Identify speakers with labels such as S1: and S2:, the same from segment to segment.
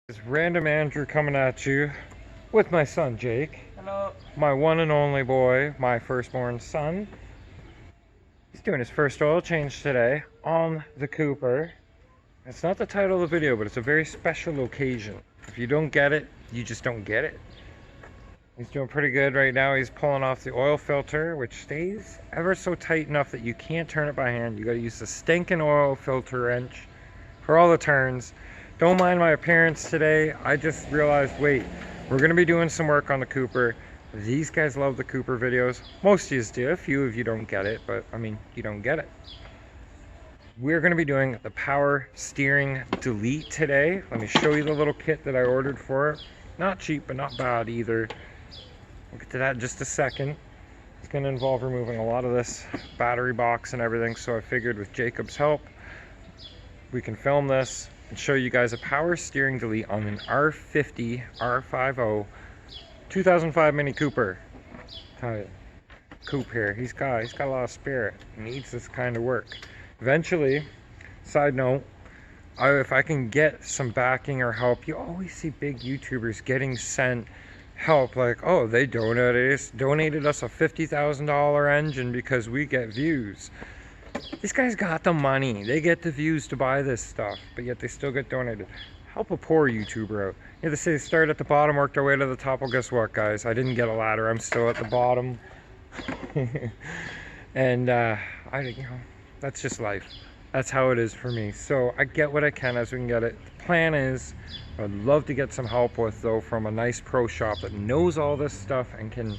S1: It's Random Andrew coming at you with my son Jake.
S2: Hello.
S1: My one and only boy, my firstborn son. He's doing his first oil change today on the Cooper. It's not the title of the video, but it's a very special occasion. If you don't get it, you just don't get it. He's doing pretty good right now. He's pulling off the oil filter, which stays ever so tight enough that you can't turn it by hand. You gotta use the stinking oil filter wrench for all the turns. Don't mind my appearance today. I just realized, wait, we're gonna be doing some work on the Cooper. These guys love the Cooper videos. Most of you do. A few of you don't get it, but I mean, you don't get it. We're gonna be doing the power steering delete today. Let me show you the little kit that I ordered for it. Not cheap, but not bad either. We'll get to that in just a second. It's gonna involve removing a lot of this battery box and everything, so I figured with Jacob's help, we can film this and show you guys a power steering delete on an R50 R50 2005 Mini Cooper. Tell you, Coop here, he's got a lot of spirit. He needs this kind of work. Eventually, side note, if I can get some backing or help, you always see big YouTubers getting sent help, like, oh, they donated us a $50,000 engine because we get views. These guys got the money. They get the views to buy this stuff, but yet they still get donated. Help a poor YouTuber out. You have to say, start at the bottom, worked our way to the top. Well, guess what, guys? I didn't get a ladder. I'm still at the bottom. And, that's just life. That's how it is for me. So I get what I can as we can get it. The plan is, I'd love to get some help with, though, from a nice pro shop that knows all this stuff and can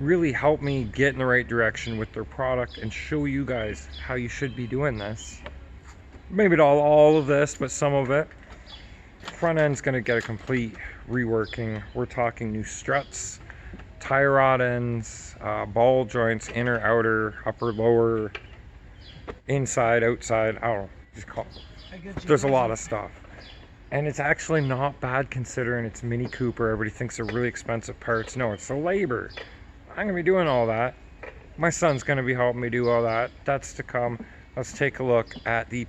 S1: really help me get in the right direction with their product and show you guys how you should be doing this. Maybe not all of this, but some of it. Front end's gonna get a complete reworking. We're talking new struts, tie rod ends, ball joints, inner, outer, upper, lower, inside, outside, I don't know, just call it. There's a lot of stuff. And it's actually not bad considering it's Mini Cooper. Everybody thinks they're really expensive parts. No, it's the labor. I'm gonna be doing all that. My son's gonna be helping me do all that. That's to come. Let's take a look at the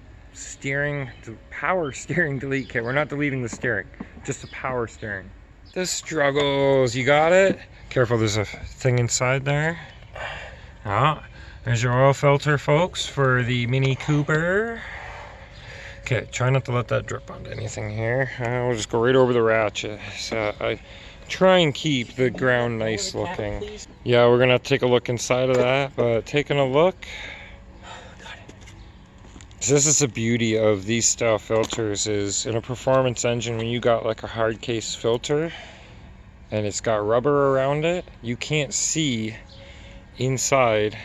S1: power steering delete kit. We're not deleting the steering, just the power steering. The struggles, you got it? Careful, there's a thing inside there. Ah, there's your oil filter, folks, for the Mini Cooper. Okay, try not to let that drip onto anything here. We'll just go right over the ratchet. So I try and keep the ground nice looking. Yeah, we're gonna take a look inside of that, but taking a look. So this is the beauty of these style filters, is in a performance engine, when you got like a hard case filter and it's got rubber around it, you can't see inside.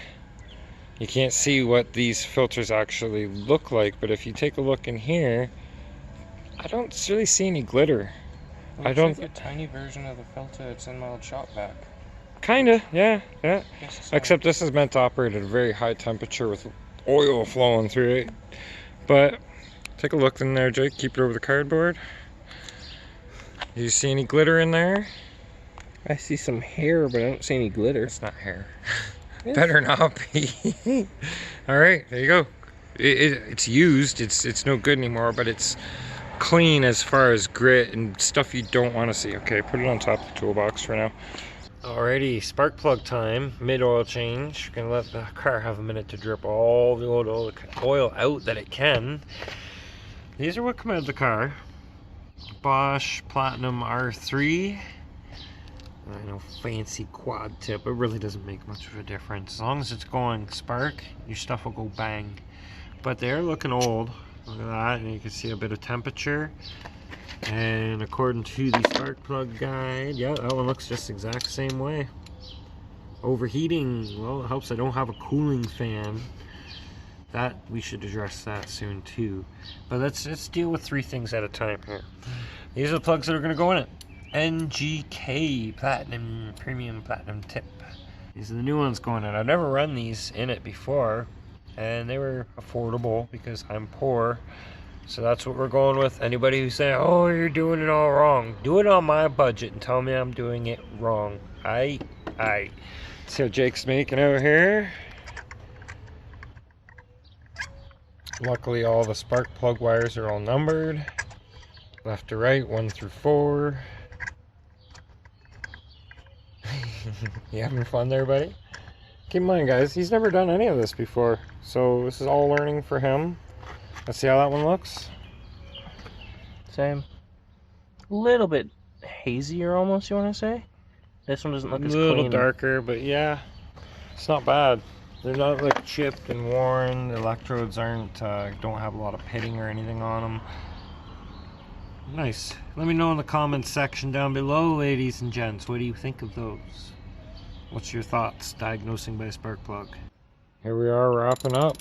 S1: You can't see what these filters actually look like, but if you take a look in here, I don't really see any glitter.
S2: I don't. Like a tiny version of the filter that's in my old shop vac.
S1: Kinda, yeah. Except this is meant to operate at a very high temperature with oil flowing through it. But take a look in there, Jake. Keep it over the cardboard. Do you see any glitter in there?
S2: I see some hair, but I don't see any glitter.
S1: It's not hair. Better not be. All right, there you go. It's used. It's no good anymore, but it's clean as far as grit and stuff you don't want to see. Okay, put it on top of the toolbox for now. Alrighty, spark plug time, mid-oil change. Gonna let the car have a minute to drip all the oil out that it can. These are what come out of the car. Bosch Platinum R3. I know, fancy quad tip. It really doesn't make much of a difference. As long as it's going spark, your stuff will go bang. But they're looking old. Look at that, and you can see a bit of temperature. And according to the spark plug guide, yeah, that one looks just the exact same way. Overheating, well, it helps I don't have a cooling fan. That, we should address that soon too. But let's deal with three things at a time here. These are the plugs that are going to go in it. NGK Platinum, Premium Platinum Tip. These are the new ones going in. I've never run these in it before, and they were affordable because I'm poor. So that's what we're going with. Anybody who's saying, oh, you're doing it all wrong, do it on my budget and tell me I'm doing it wrong. Aight. See how Jake's making out here. Luckily all the spark plug wires are all numbered. left to right, 1 through 4. You having fun there, buddy? Keep in mind, guys, he's never done any of this before, so this is all learning for him. Let's see how that one looks.
S2: Same. A little bit hazier, almost, you want to say? This one doesn't look as clean.
S1: A little darker, but yeah, it's not bad. They're not like chipped and worn. The electrodes aren't don't have a lot of pitting or anything on them. Nice. Let me know in the comments section down below, ladies and gents. What do you think of those? What's your thoughts diagnosing by spark plug? Here we are wrapping up.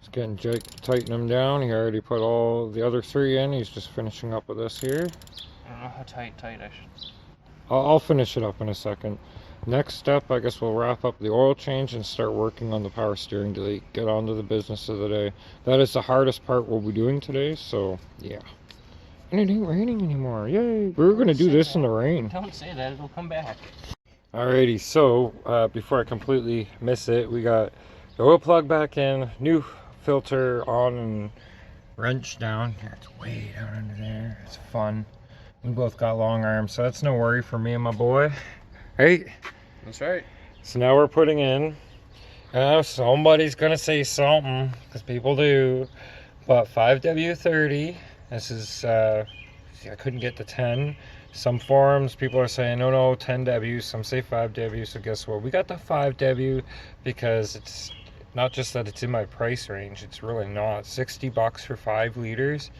S1: Just getting Jake to tighten them down. He already put all the other 3 in. He's just finishing up with this here.
S2: I don't know how tight I should.
S1: I'll finish it up in a second. Next step, I guess we'll wrap up the oil change and start working on the power steering delete. Get on to the business of the day. That is the hardest part we'll be doing today, so yeah. And it ain't raining anymore, yay! We were going to do this in the rain.
S2: Don't say that, it'll come back.
S1: Alrighty, so before I completely miss it, we got the oil plug back in, new filter on and wrench down. It's way down under there, it's fun. We both got long arms, so that's no worry for me and my boy. Right?
S2: That's right.
S1: So now we're putting in, somebody's gonna say something, because people do, but 5W30, this is, see, I couldn't get to 10. Some forums, people are saying, no, 10W, some say 5W, so guess what? We got the 5W, because it's not just that it's in my price range, it's really not. $60 for 5 liters,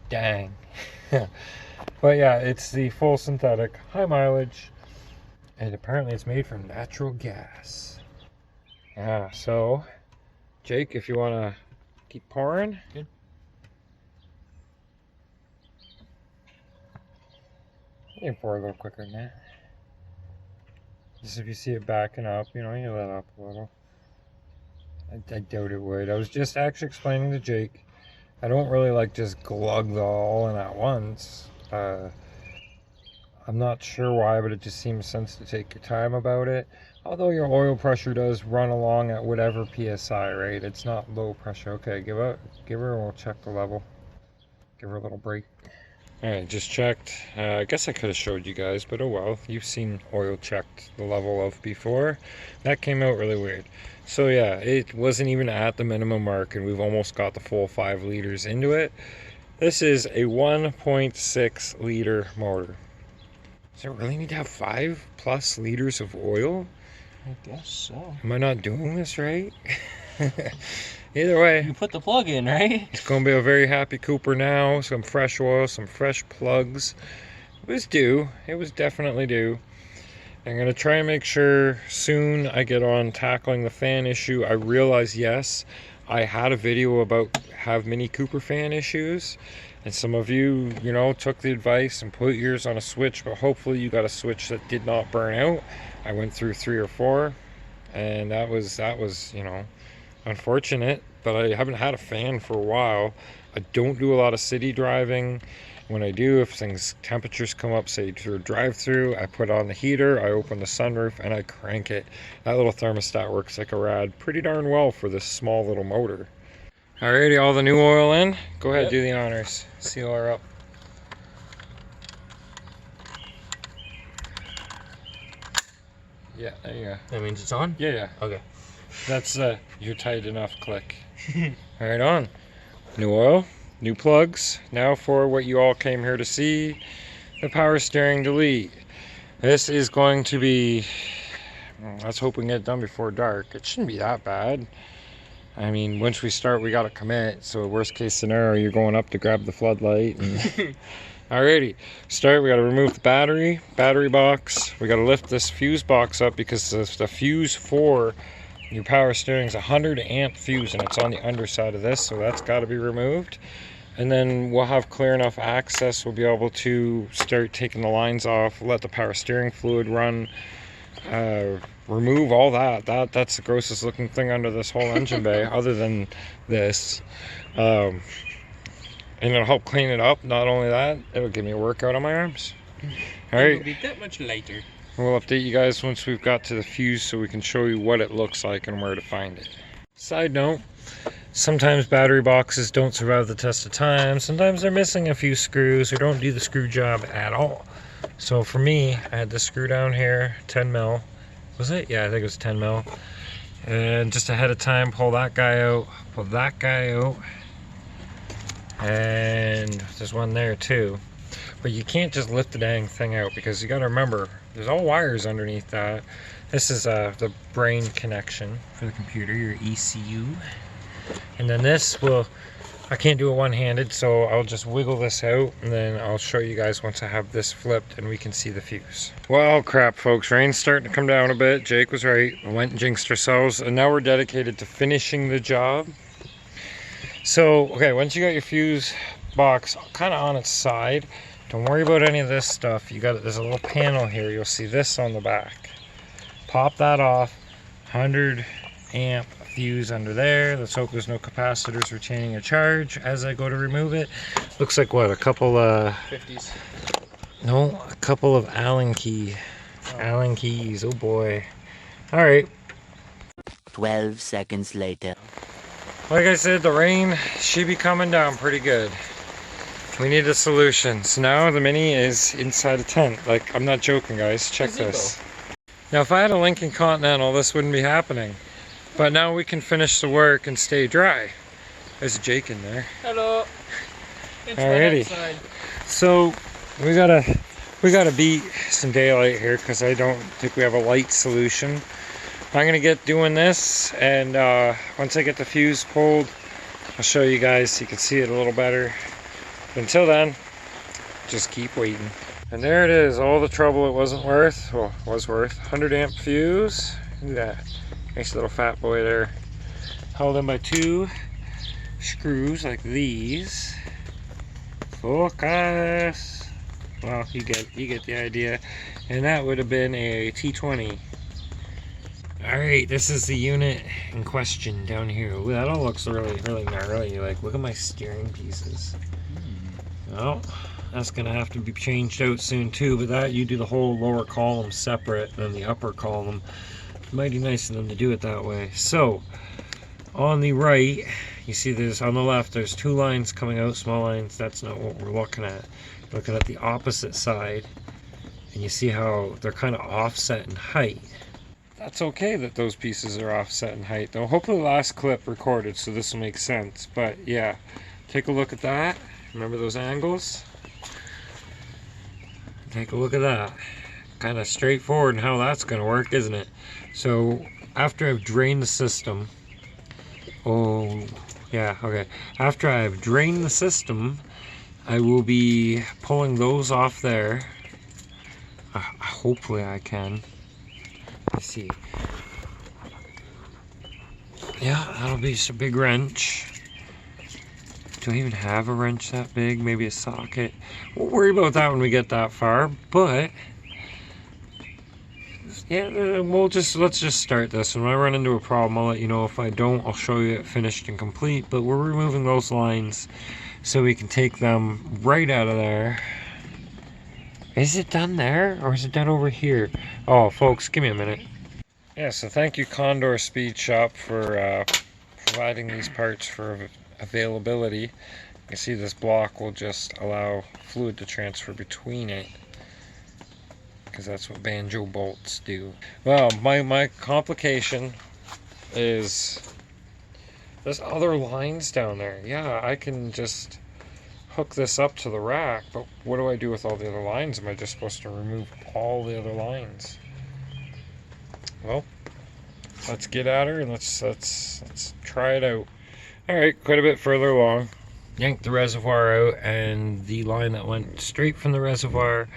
S1: dang. But yeah, it's the full synthetic, high mileage. And apparently it's made from natural gas. Yeah, so, Jake, if you want to keep pouring.
S2: Good.
S1: You can pour a little quicker than that. Just if you see it backing up, you let up a little. I doubt it would. I was just actually explaining to Jake, I don't really like just glug the all in at once. I'm not sure why, but it just seems sense to take your time about it. Although your oil pressure does run along at whatever PSI, right? It's not low pressure. Okay, give her and we'll check the level. Give her a little break. Alright, just checked. I guess I could have showed you guys, but oh well. You've seen oil checked the level of before. That came out really weird. So yeah, it wasn't even at the minimum mark, and we've almost got the full 5 liters into it. This is a 1.6 liter motor. Does it really need to have 5+ liters of oil?
S2: I guess so.
S1: Am I not doing this right? Either way,
S2: you put the plug in, right?
S1: It's going to be a very happy Cooper now. Some fresh oil, some fresh plugs. It was due. It was definitely due. I'm going to try and make sure soon I get on tackling the fan issue. I realize, yes, I had a video about have Mini Cooper fan issues. And some of you, took the advice and put yours on a switch, but hopefully you got a switch that did not burn out. I went through 3 or 4, and that was, unfortunate, but I haven't had a fan for a while. I don't do a lot of city driving. When I do, if temperatures come up, say to a drive-through, I put on the heater, I open the sunroof, and I crank it. That little thermostat works like a rad pretty darn well for this small little motor. Alrighty, all the new oil in. Go ahead, do the honors. Seal her up. Yeah, there you go.
S2: That means it's on?
S1: Yeah.
S2: Okay.
S1: That's you're tight enough click. Alright, on. New oil, new plugs. Now for what you all came here to see, the power steering delete. This is going to be, let's hope we can get it done before dark. It shouldn't be that bad. I mean, once we start, we gotta commit. So worst case scenario, you're going up to grab the floodlight. And alrighty, start. We gotta remove the battery box. We gotta lift this fuse box up because the fuse for your power steering is a 100 amp fuse, and it's on the underside of this, so that's got to be removed. And then we'll have clear enough access. We'll be able to start taking the lines off, let the power steering fluid run. Remove all that's the grossest looking thing under this whole engine bay other than this, and it'll help clean it up. Not only that, it'll give me a workout on my arms. All right,
S2: It'll be that much lighter.
S1: We'll update you guys once we've got to the fuse so we can show you what it looks like and where to find it. Side note, Sometimes battery boxes don't survive the test of time. Sometimes they're missing a few screws or don't do the screw job at all. So for me, I had this screw down here, 10 mil. Was it? Yeah, I think it was 10 mil. And just ahead of time, pull that guy out, pull that guy out. And there's one there too. But you can't just lift the dang thing out because you gotta remember, there's all wires underneath that. This is the brain connection for the computer, your ECU. And then this will, I can't do it one-handed, so I'll just wiggle this out and then I'll show you guys once I have this flipped and we can see the fuse. Well, crap folks, rain's starting to come down a bit. Jake was right, we went and jinxed ourselves, and now we're dedicated to finishing the job. So, okay, once you got your fuse box kind of on its side, don't worry about any of this stuff. You got, there's a little panel here, you'll see this on the back. Pop that off, 100 amp fuse under there. Let's hope there's no capacitors retaining a charge as I go to remove it. Looks like what, a couple
S2: 50s.
S1: No, a couple of Allen keys. Oh boy. All right.
S3: 12 seconds later.
S1: Like I said, the rain should be coming down pretty good. We need a solution. So now the Mini is inside a tent. Like, I'm not joking, guys. Check this. Now, if I had a Lincoln Continental, this wouldn't be happening. But now we can finish the work and stay dry. There's Jake in there.
S2: Hello. It's
S1: Alrighty. So we gotta beat some daylight here because I don't think we have a light solution. I'm gonna get doing this, and once I get the fuse pulled, I'll show you guys so you can see it a little better. But until then, just keep waiting. And there it is, all the trouble it wasn't worth. Well, it was worth. 100 amp fuse. Look at that. Nice little fat boy there. Held in by 2 screws like these. Focus. Well, you get the idea. And that would have been a T20. Alright, this is the unit in question down here. Ooh, that all looks really, really gnarly. Like, look at my steering pieces. Oh, that's gonna have to be changed out soon too, but that, you do the whole lower column separate than the upper column. Mighty nice of them to do it that way. So, on the right, you see there's, on the left, there's 2 lines coming out, small lines. That's not what we're looking at. Looking at the opposite side, and you see how they're kind of offset in height. That's okay that those pieces are offset in height, though. Hopefully the last clip recorded, so this will make sense. But yeah, take a look at that. Remember those angles? Take a look at that. Kind of straightforward in how that's going to work, isn't it? So after I've drained the system, after I've drained the system, I will be pulling those off there. Hopefully I can. Let's see. Yeah, that'll be just a big wrench. Do I even have a wrench that big? Maybe a socket. We'll worry about that when we get that far, but yeah, let's just start this, and when I run into a problem, I'll let you know. If I don't, I'll show you it finished and complete. But we're removing those lines so we can take them right out of there. Is it done there, or is it done over here? Oh, folks, give me a minute. Yeah, so thank you, Condor Speed Shop, for providing these parts for availability. You can see this block will just allow fluid to transfer between it, because that's what banjo bolts do. Well, my complication is there's other lines down there. Yeah, I can just hook this up to the rack, but what do I do with all the other lines? Am I just supposed to remove all the other lines? Well, let's get at her and let's try it out. Alright, quite a bit further along. Yanked the reservoir out, and the line that went straight from the reservoir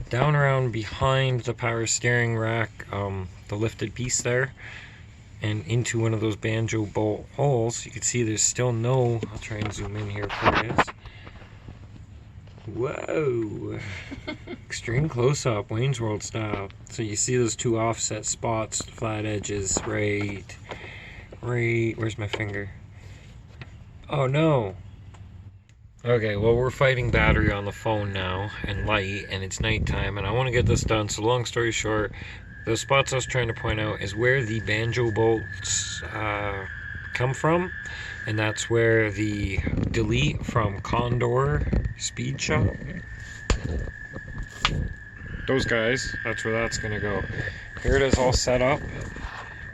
S1: down around behind the power steering rack, the lifted piece there, and into one of those banjo bolt holes. You can see there's still no, I'll try and zoom in here for you. Whoa! Extreme close-up, Wayne's World style. So you see those 2 offset spots, flat edges, right, where's my finger? Oh no! Okay, well, we're fighting battery on the phone now, and light, and it's nighttime, and I want to get this done. So long story short, those spots I was trying to point out is where the banjo bolts come from. And that's where the delete from Condor Speed Shop, those guys, that's where that's gonna go. Here it is all set up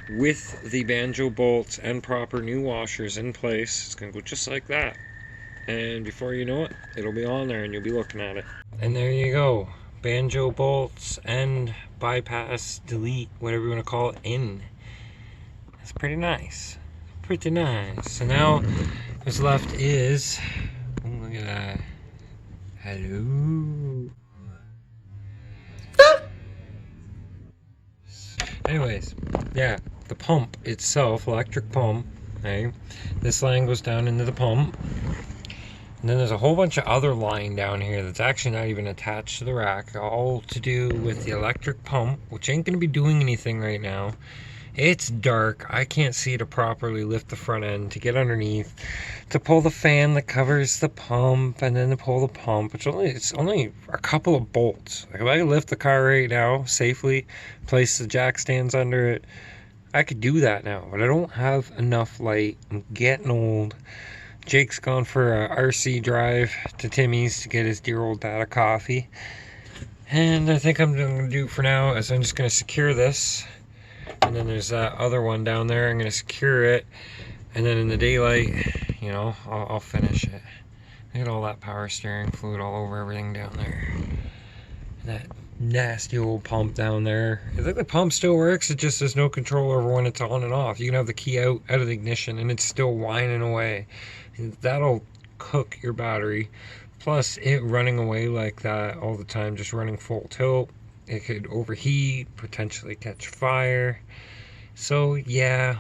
S1: with the banjo bolts and proper new washers in place. It's gonna go just like that. And before you know it, it'll be on there and you'll be looking at it. And there you go. Banjo bolts and bypass, delete, whatever you want to call it, in. That's pretty nice. Pretty nice. So now what's left is, oh, look at that. Hello. Anyways, yeah, the pump itself, electric pump, okay? This line goes down into the pump. And then there's a whole bunch of other line down here that's actually not even attached to the rack, all to do with the electric pump, which ain't gonna be doing anything right now. It's dark, I can't see to properly lift the front end, to get underneath, to pull the fan that covers the pump, and then to pull the pump, which it's only a couple of bolts. Like if I could lift the car right now, safely, place the jack stands under it, I could do that now, but I don't have enough light. I'm getting old. Jake's gone for a RC drive to Timmy's to get his dear old dad a coffee. And I think I'm going to do for now is I'm just going to secure this. And then there's that other one down there. I'm going to secure it. And then in the daylight, you know, I'll finish it. Look at all that power steering fluid all over everything down there. And that nasty old pump down there. I think the pump still works. It just there's no control over when it's on and off. You can have the key out of the ignition and it's still whining away. And that'll cook your battery. Plus it running away like that all the time, just running full tilt, it could overheat, potentially catch fire. So yeah,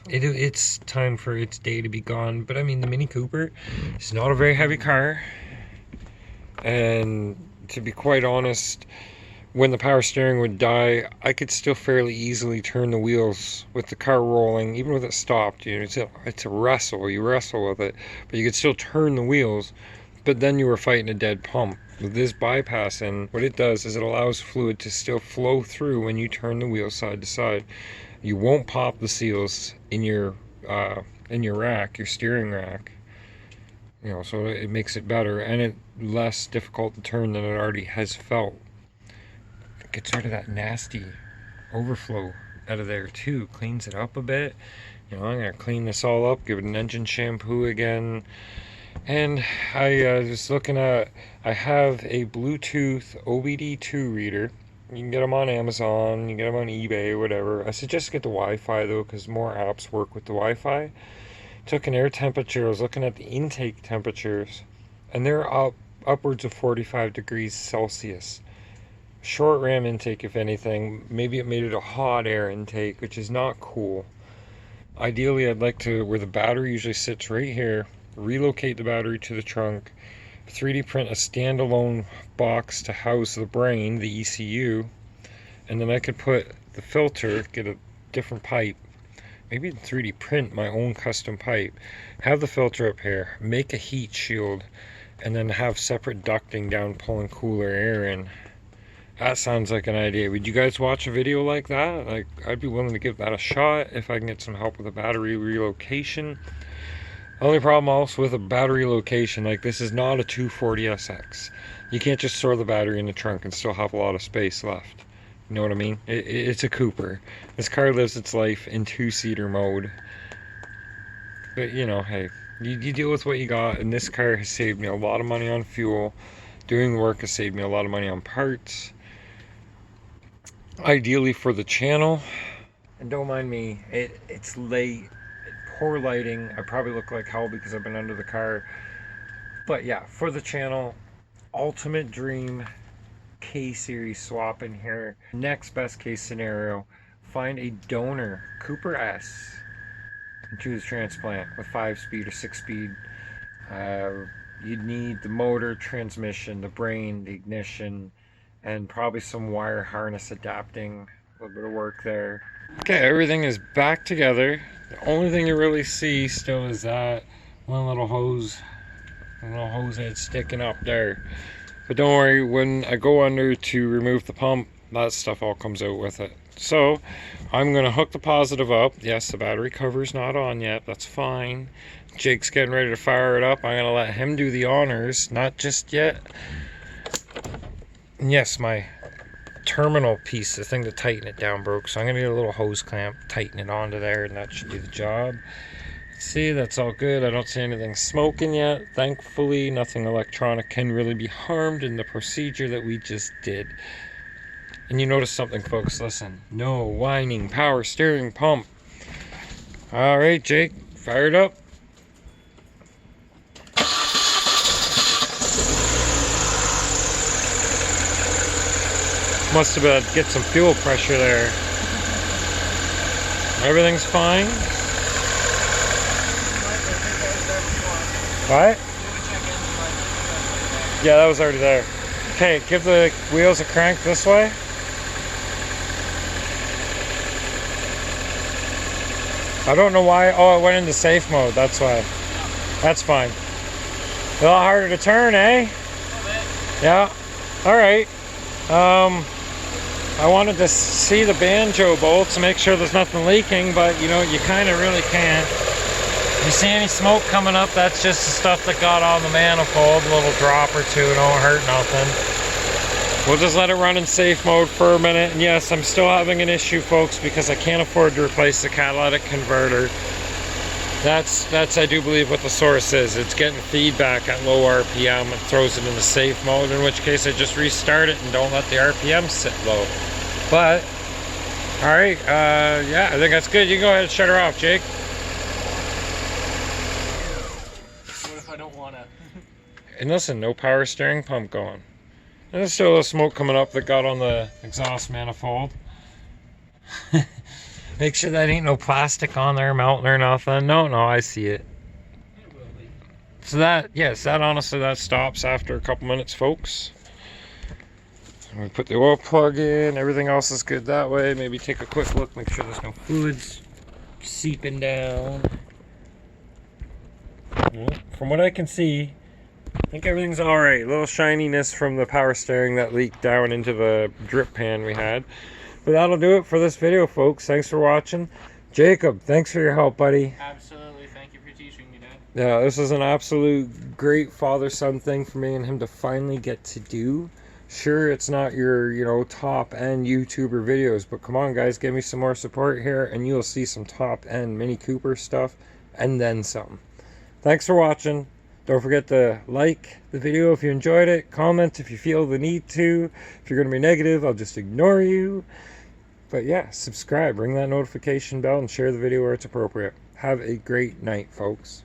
S1: it's time for its day to be gone. But I mean, the Mini Cooper is not a very heavy car, and to be quite honest, when the power steering would die, I could still fairly easily turn the wheels with the car rolling, even with it stopped. You know, it's a wrestle. You wrestle with it, but you could still turn the wheels. But then you were fighting a dead pump. With this bypassing, what it does is it allows fluid to still flow through when you turn the wheel side to side. You won't pop the seals in your rack, your steering rack. You know, so it makes it better and it less difficult to turn than it already has felt. It gets rid of that nasty overflow out of there too. Cleans it up a bit. You know, I'm gonna clean this all up, give it an engine shampoo again. And I was looking at, I have a Bluetooth OBD2 reader. You can get them on Amazon, you can get them on eBay, whatever. I suggest get the Wi-Fi though, because more apps work with the Wi-Fi. Took an air temperature, I was looking at the intake temperatures, and they're upwards of 45 degrees Celsius. Short ram intake, if anything. Maybe it made it a hot air intake, which is not cool. Ideally, I'd like to, where the battery usually sits right here, relocate the battery to the trunk, 3D print a standalone box to house the brain, the ECU, and then I could put the filter, get a different pipe, maybe 3D print my own custom pipe, have the filter up here, make a heat shield, and then have separate ducting down pulling cooler air in. That sounds like an idea. Would you guys watch a video like that? Like, I'd be willing to give that a shot if I can get some help with a battery relocation. Only problem also with a battery location, like this is not a 240SX. You can't just store the battery in the trunk and still have a lot of space left. You know what I mean? It's a Cooper. This car lives its life in two-seater mode. But you know, hey, you deal with what you got, and this car has saved me a lot of money on fuel. Doing the work has saved me a lot of money on parts. Ideally for the channel, and don't mind me, it's late. Poor lighting. I probably look like hell because I've been under the car. But yeah, for the channel, ultimate dream K-Series swap in here. Next best case scenario, find a donor Cooper S and choose transplant with 5-speed or 6-speed. You'd need the motor, transmission, the brain, the ignition, and probably some wire harness adapting. A little bit of work there. Okay, everything is back together. The only thing you really see still is that one little hose head sticking up there. But don't worry, when I go under to remove the pump, that stuff all comes out with it. So I'm going to hook the positive up. Yes, the battery cover's not on yet. That's fine. Jake's getting ready to fire it up. I'm going to let him do the honors. Not just yet. And yes, my terminal piece, the thing to tighten it down, broke. So I'm going to get a little hose clamp, tighten it onto there, and that should do the job. See, that's all good. I don't see anything smoking yet. Thankfully, nothing electronic can really be harmed in the procedure that we just did. And you notice something, folks. Listen, no whining power steering pump. All right, Jake, fire it up. Must have been get some fuel pressure there. Everything's fine. What? Yeah, that was already there. Okay, give the wheels a crank this way. I don't know why. Oh, it went into safe mode. That's why. That's fine. A lot harder to turn, eh? Yeah. All right. I wanted to see the banjo bolts, make sure there's nothing leaking, but you know, you kind of really can't. If you see any smoke coming up, that's just the stuff that got on the manifold. A little drop or two, don't hurt nothing. We'll just let it run in safe mode for a minute. And yes, I'm still having an issue, folks, because I can't afford to replace the catalytic converter. That's I do believe what the source is. It's getting feedback at low RPM and throws it into safe mode, in which case I just restart it and don't let the RPM sit low. But, alright, yeah, I think that's good. You can go ahead and shut her off, Jake.
S2: What if I don't want to?
S1: And listen, no power steering pump going. And there's still a little smoke coming up that got on the exhaust manifold. Make sure that ain't no plastic on there melting or nothing. No, I see it.
S2: It will be.
S1: So that, yes, that honestly, that stops after a couple minutes, folks. We put the oil plug in, everything else is good that way. Maybe take a quick look, make sure there's no fluids seeping down. Well, from what I can see, I think everything's alright. A little shininess from the power steering that leaked down into the drip pan we had. But that'll do it for this video, folks. Thanks for watching. Jacob, thanks for your help, buddy.
S2: Absolutely. Thank you for teaching me, Dad.
S1: Yeah, this is an absolute great father-son thing for me and him to finally get to do. Sure, it's not your, you know, top-end YouTuber videos, but come on, guys, give me some more support here, and you'll see some top-end Mini Cooper stuff, and then some. Thanks for watching. Don't forget to like the video if you enjoyed it. Comment if you feel the need to. If you're going to be negative, I'll just ignore you. But yeah, subscribe, ring that notification bell, and share the video where it's appropriate. Have a great night, folks.